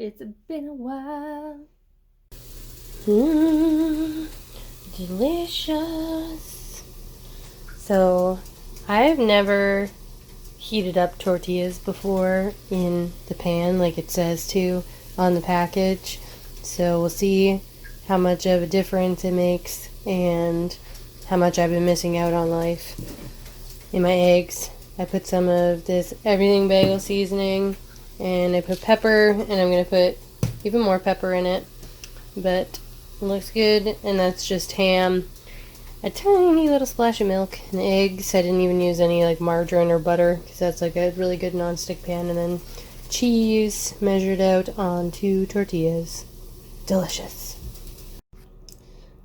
It's been a while. Mmm, delicious. So, I've never heated up tortillas before in the pan like it says to on the package. So we'll see how much of a difference it makes and how much I've been missing out on life. In my eggs, I put some of this everything bagel seasoning, and I put pepper, and I'm going to put even more pepper in it, but it looks good. And that's just ham, a tiny little splash of milk, and eggs. I didn't even use any like margarine or butter because that's like a really good non-stick pan. And then cheese measured out onto tortillas. Delicious.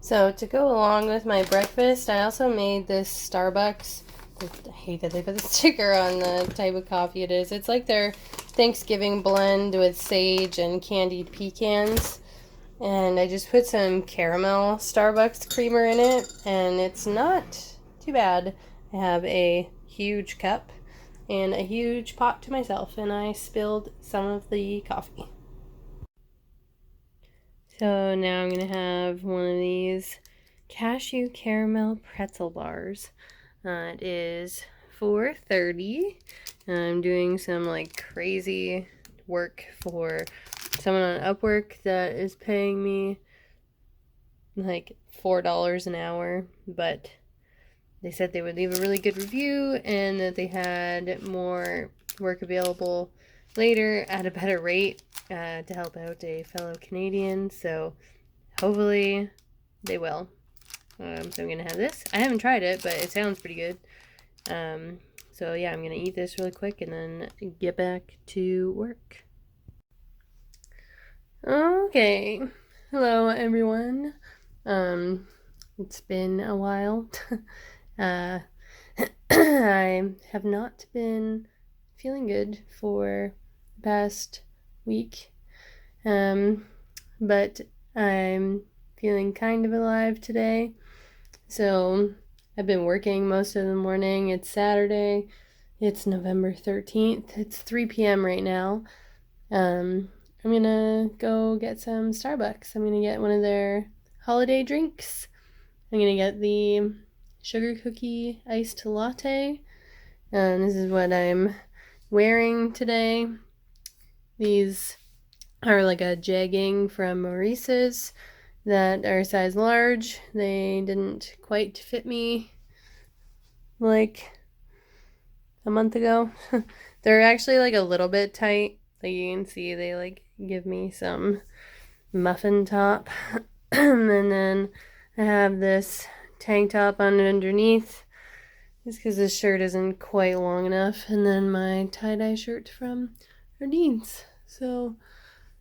So to go along with my breakfast, I also made this Starbucks. I hate that they put the sticker on the type of coffee it is. It's like their Thanksgiving blend with sage and candied pecans. And I just put some caramel Starbucks creamer in it, and it's not too bad. I have a huge cup and a huge pot to myself, and I spilled some of the coffee. So now I'm going to have one of these cashew caramel pretzel bars. It is $4.30. I'm doing some like crazy work for someone on Upwork that is paying me like $4 an hour, but they said they would leave a really good review and that they had more work available later at a better rate to help out a fellow Canadian, so hopefully they will. So I'm gonna have this. I haven't tried it, but it sounds pretty good. So yeah, I'm gonna eat this really quick and then get back to work. Okay, hello everyone. It's been a while. I have not been feeling good for the past week, but I'm feeling kind of alive today. So I've been working most of the morning. It's Saturday. It's November 13th. It's 3 p.m. right now. I'm gonna go get some Starbucks. I'm gonna get one of their holiday drinks. I'm gonna get the sugar cookie iced latte. And this is what I'm wearing today. These are like a jegging from Maurice's that are size large. They didn't quite fit me like a month ago. They're actually like a little bit tight. Like you can see they like give me some muffin top. And then I have this tank top on underneath just because this shirt isn't quite long enough. And then my tie-dye shirt from Ardeen's. So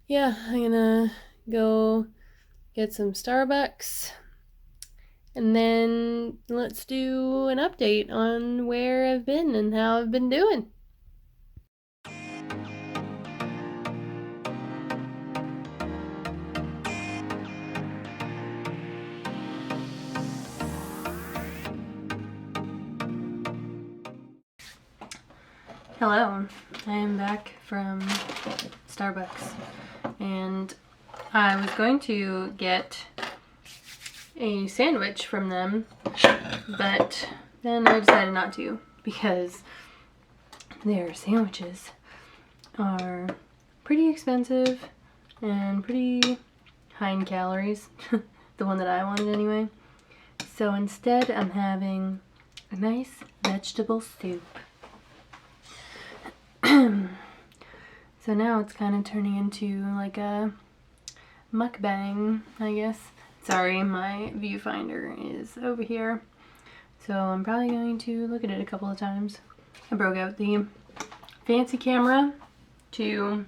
yeah, I'm gonna go get some Starbucks, and then let's do an update on where I've been and how I've been doing. Hello, I am back from Starbucks, and I was going to get a sandwich from them, but then I decided not to because their sandwiches are pretty expensive and pretty high in calories. The one that I wanted anyway. So instead I'm having a nice vegetable soup. So now it's kind of turning into like a mukbang, I guess. Sorry, my viewfinder is over here, so I'm probably going to look at it a couple of times. I broke out the fancy camera to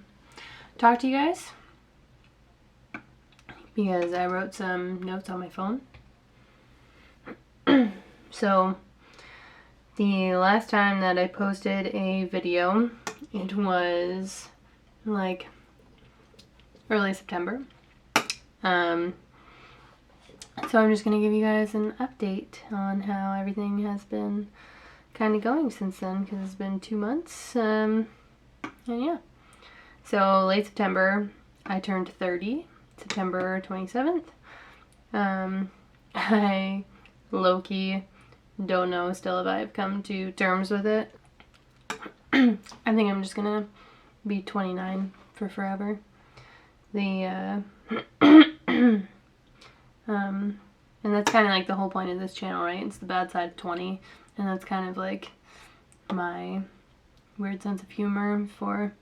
talk to you guys because I wrote some notes on my phone. So the last time that I posted a video, it was like early September. So I'm just going to give you guys an update on how everything has been kind of going since then, because it's been 2 months. And yeah. So late September, I turned 30, September 27th. I low-key don't know still if I've come to terms with it. I think I'm just gonna be 29 for forever. And that's kind of like the whole point of this channel, right? It's the bad side of 20, and that's kind of like my weird sense of humor for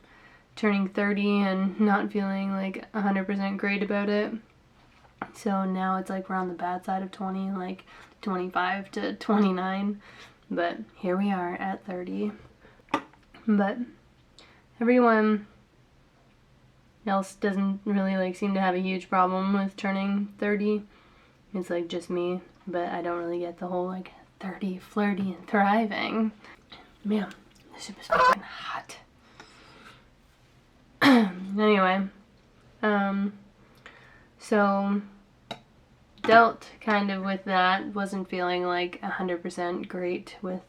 turning 30 and not feeling like 100% great about it. So now it's like we're on the bad side of 20, like 25 to 29, but here we are at 30. But everyone else doesn't really like seem to have a huge problem with turning 30. It's like just me, but I don't really get the whole like 30, flirty, and thriving. Man, this soup is fucking hot. Anyway, so dealt kind of with that. Wasn't feeling like 100% great with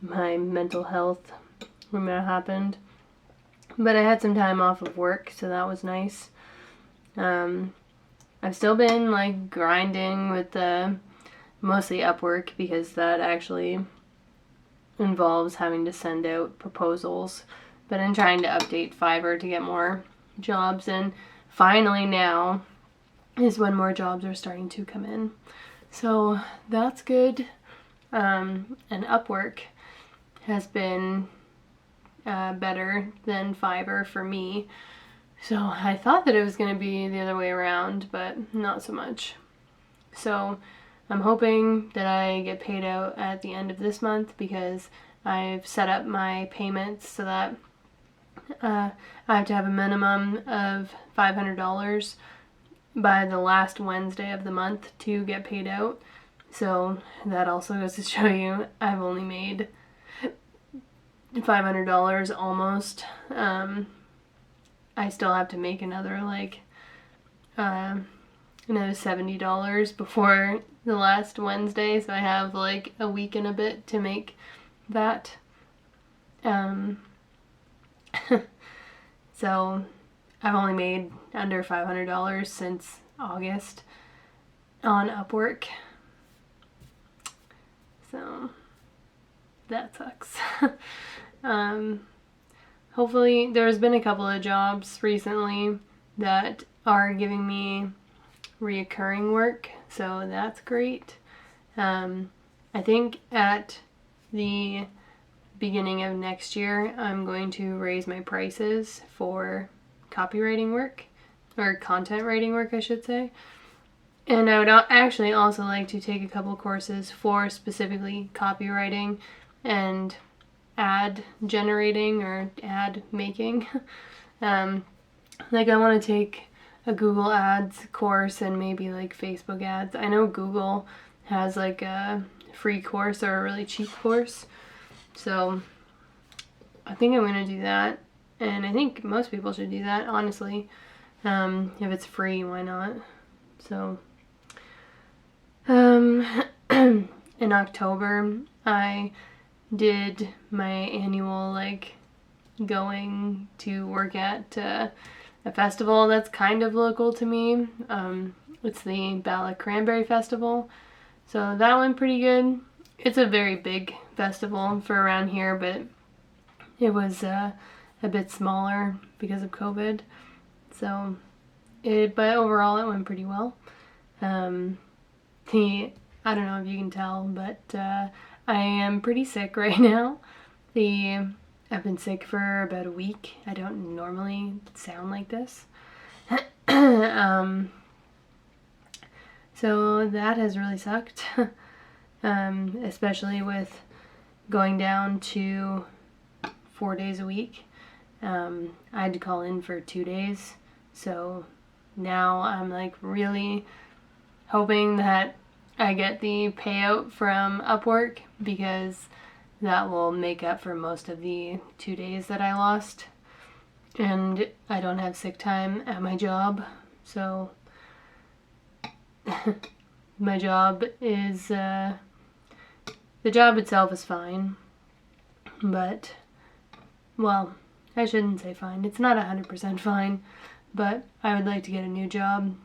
my mental health when that happened. But I had some time off of work, so that was nice. I've still been like grinding with mostly Upwork because that actually involves having to send out proposals. But I'm trying to update Fiverr to get more jobs, and finally now is when more jobs are starting to come in. So that's good. And Upwork has been better than Fiverr for me. So I thought that it was going to be the other way around, but not so much. So I'm hoping that I get paid out at the end of this month because I've set up my payments so that I have to have a minimum of $500 by the last Wednesday of the month to get paid out. So that also goes to show you I've only made $500 almost. I still have to make another like another $70 before the last Wednesday, so I have like a week and a bit to make that. So I've only made under $500 since August on Upwork. So that sucks. Hopefully, there's been a couple of jobs recently that are giving me reoccurring work, so that's great. I think at the beginning of next year, I'm going to raise my prices for copywriting work, or content writing work, I should say. And I would actually also like to take a couple courses for specifically copywriting and ad generating or ad making. Like I want to take a Google Ads course and maybe like Facebook ads. I know Google has like a free course or a really cheap course. So I think I'm going to do that. And I think most people should do that, honestly. If it's free, why not? So in October, I did my annual like going to work at a festival that's kind of local to me. It's the Bala Cranberry Festival, so that went pretty good. It's a very big festival for around here, but it was a bit smaller because of COVID. So but overall it went pretty well. I don't know if you can tell, but I am pretty sick right now. I've been sick for about a week. I don't normally sound like this. So that has really sucked. Especially with going down to 4 days a week. I had to call in for 2 days. So now I'm like really hoping that I get the payout from Upwork because that will make up for most of the 2 days that I lost. And I don't have sick time at my job, so my job is, the job itself is fine, but, well, I shouldn't say fine. It's not 100% fine, but I would like to get a new job.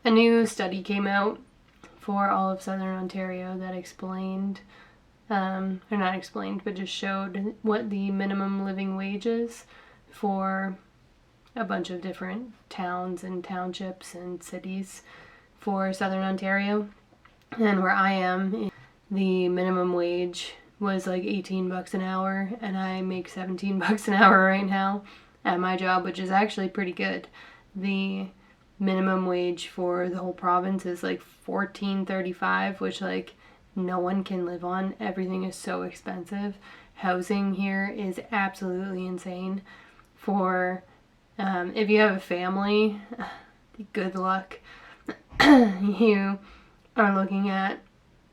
A new study came out for all of Southern Ontario that explained, or not explained, but just showed what the minimum living wage is for a bunch of different towns and townships and cities for Southern Ontario. And where I am, the minimum wage was like 18 bucks an hour, and I make 17 bucks an hour right now at my job, which is actually pretty good. The minimum wage for the whole province is like $14.35, which like no one can live on. Everything is so expensive. Housing here is absolutely insane. For if you have a family, good luck. You are looking at,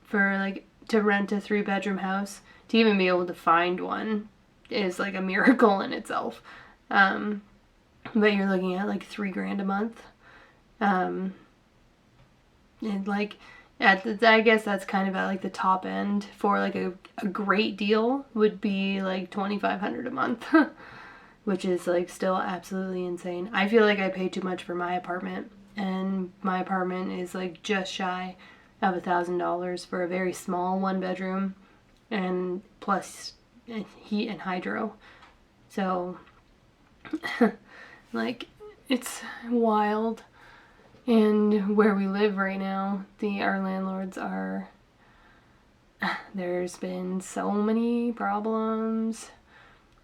for like to rent a 3-bedroom house, to even be able to find one is like a miracle in itself. But you're looking at like $3,000 a month. And like I guess that's kind of at like the top end. For like a great deal would be like $2,500 a month, which is like still absolutely insane. I feel like I pay too much for my apartment, and my apartment is like just shy of $1,000 for a very small 1-bedroom, and plus heat and hydro. So like it's wild. And where we live right now, our landlords are, there's been so many problems.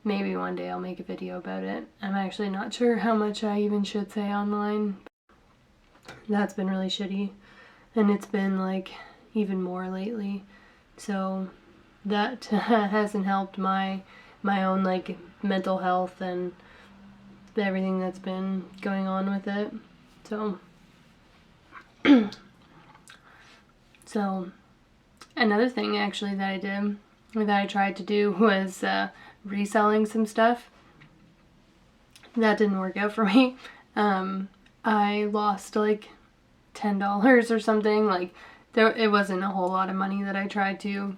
Maybe one day I'll make a video about it. I'm actually not sure how much I even should say online. That's been really shitty. And it's been like even more lately. So that hasn't helped my own like mental health and everything that's been going on with it. So another thing actually that I did, or that I tried to do, was reselling some stuff. That didn't work out for me. I lost like $10 or something. Like it wasn't a whole lot of money that I tried to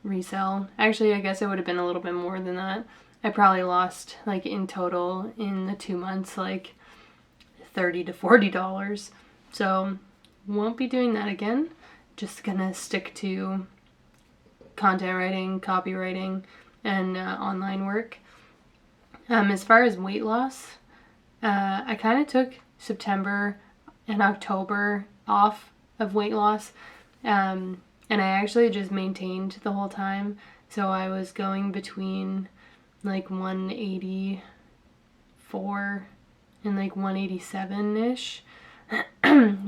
resell. Actually, I guess it would have been a little bit more than that. I probably lost like in total in the 2 months like $30 to $40. So won't be doing that again. Just gonna stick to content writing, copywriting, and online work. As far as weight loss, I kind of took September and October off of weight loss, and I actually just maintained the whole time. So I was going between like 184 and like 187-ish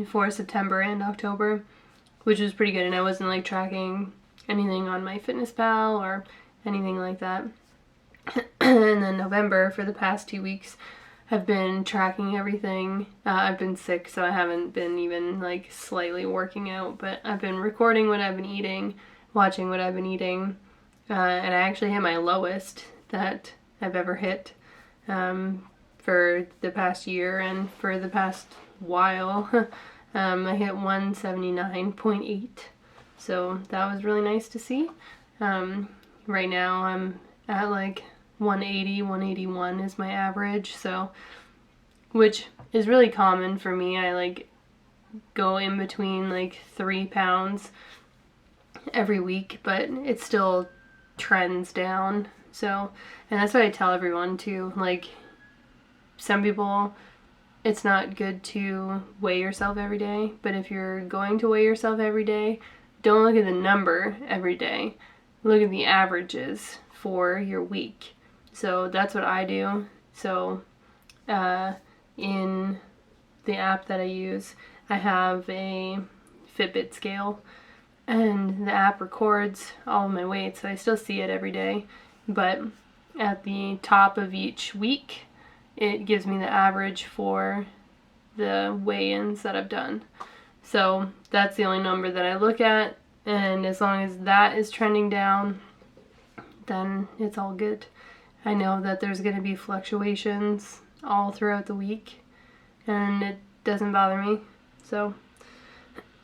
for September and October, which was pretty good. And I wasn't like tracking anything on MyFitnessPal or anything like that. And then November, for the past 2 weeks, I've been tracking everything. I've been sick, so I haven't been even like slightly working out, but I've been recording what I've been eating, watching what I've been eating, and I actually hit my lowest that I've ever hit for the past year and for the past while. I hit 179.8, so that was really nice to see. Right now I'm at like 180, 181 is my average, so, which is really common for me. I like go in between like 3 pounds every week, but it still trends down. So, and that's what I tell everyone too. Like, some people, it's not good to weigh yourself every day, but if you're going to weigh yourself every day, don't look at the number every day. Look at the averages for your week. So that's what I do. So in the app that I use, I have a Fitbit scale, and the app records all of my weight, so I still see it every day. But at the top of each week, it gives me the average for the weigh-ins that I've done. So that's the only number that I look at, and as long as that is trending down, then it's all good. I know that there's going to be fluctuations all throughout the week, and it doesn't bother me. So,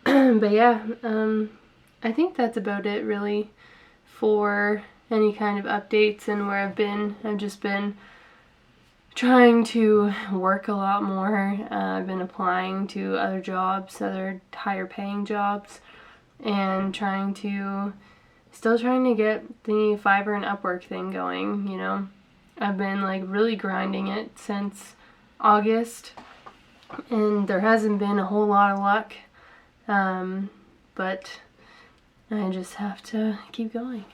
but yeah, I think that's about it really for any kind of updates and where I've been. I've just been trying to work a lot more. I've been applying to other jobs, other higher paying jobs, and still trying to get the Fiverr and Upwork thing going, you know. I've been like really grinding it since August, and there hasn't been a whole lot of luck, but I just have to keep going.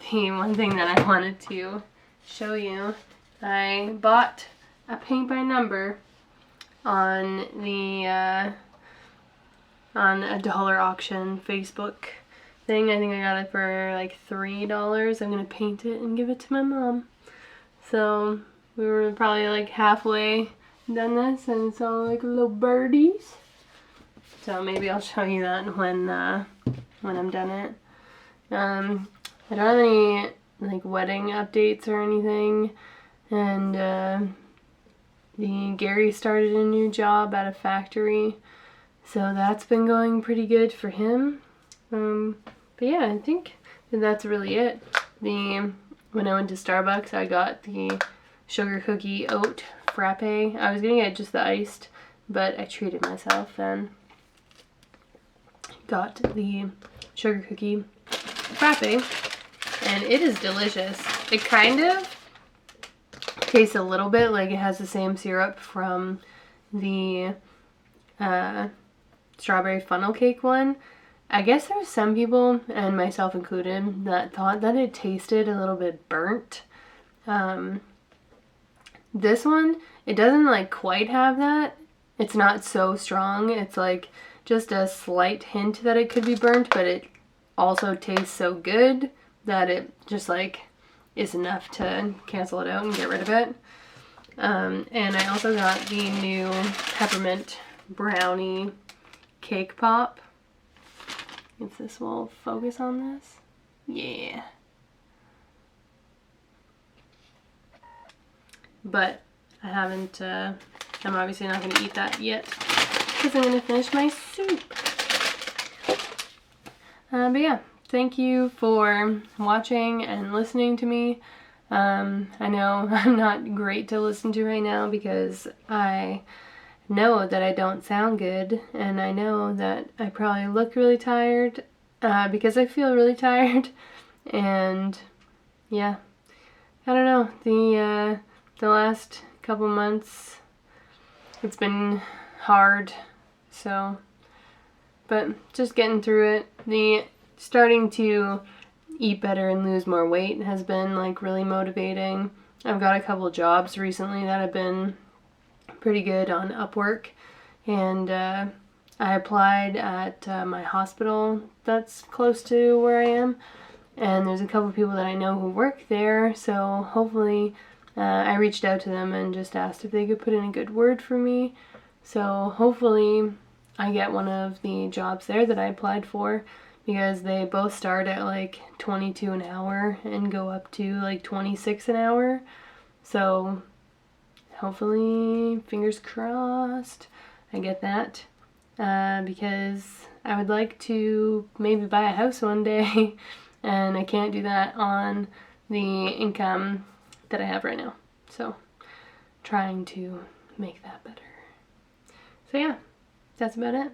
The one thing that I wanted to show you, I bought a paint by number on a dollar auction Facebook thing. I think I got it for like $3. I'm gonna paint it and give it to my mom. So we were probably like halfway done this, and it's all like little birdies. So maybe I'll show you that when I'm done it. I don't have any like wedding updates or anything, and Gary started a new job at a factory, so that's been going pretty good for him. But yeah, I think that's really it. When I went to Starbucks, I got the sugar cookie oat frappe. I was gonna get just the iced, but I treated myself and got the sugar cookie frappe, and it is delicious. It kind of tastes a little bit like it has the same syrup from the strawberry funnel cake one. I guess there were some people, and myself included, that thought that it tasted a little bit burnt. This one, it doesn't like quite have that. It's not so strong. It's like just a slight hint that it could be burnt, but it also tastes so good that it just like is enough to cancel it out and get rid of it. And I also got the new peppermint brownie cake pop. If this will focus on this. Yeah. But I haven't, I'm obviously not going to eat that yet because I'm going to finish my soup. But yeah, thank you for watching and listening to me. I know I'm not great to listen to right now because I know that I don't sound good, and I know that I probably look really tired because I feel really tired, and yeah, I don't know, the last couple months it's been hard, so, but just getting through it. The starting to eat better and lose more weight has been like really motivating. I've got a couple jobs recently that have been pretty good on Upwork, and I applied at my hospital that's close to where I am, and there's a couple people that I know who work there, so hopefully I reached out to them and just asked if they could put in a good word for me, so hopefully I get one of the jobs there that I applied for, because they both start at like $22 an hour and go up to like $26 an hour, so hopefully, fingers crossed, I get that, because I would like to maybe buy a house one day, and I can't do that on the income that I have right now, so trying to make that better. So yeah, that's about it.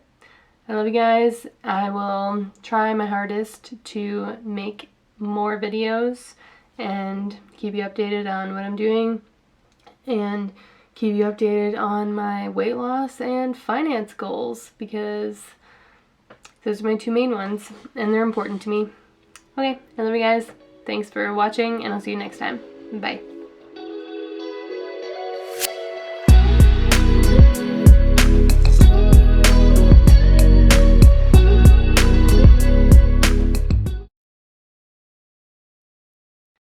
I love you guys. I will try my hardest to make more videos and keep you updated on what I'm doing, and keep you updated on my weight loss and finance goals, because Those are my two main ones, and they're important to me. Okay, I love you guys. Thanks for watching, and I'll see you next time. Bye.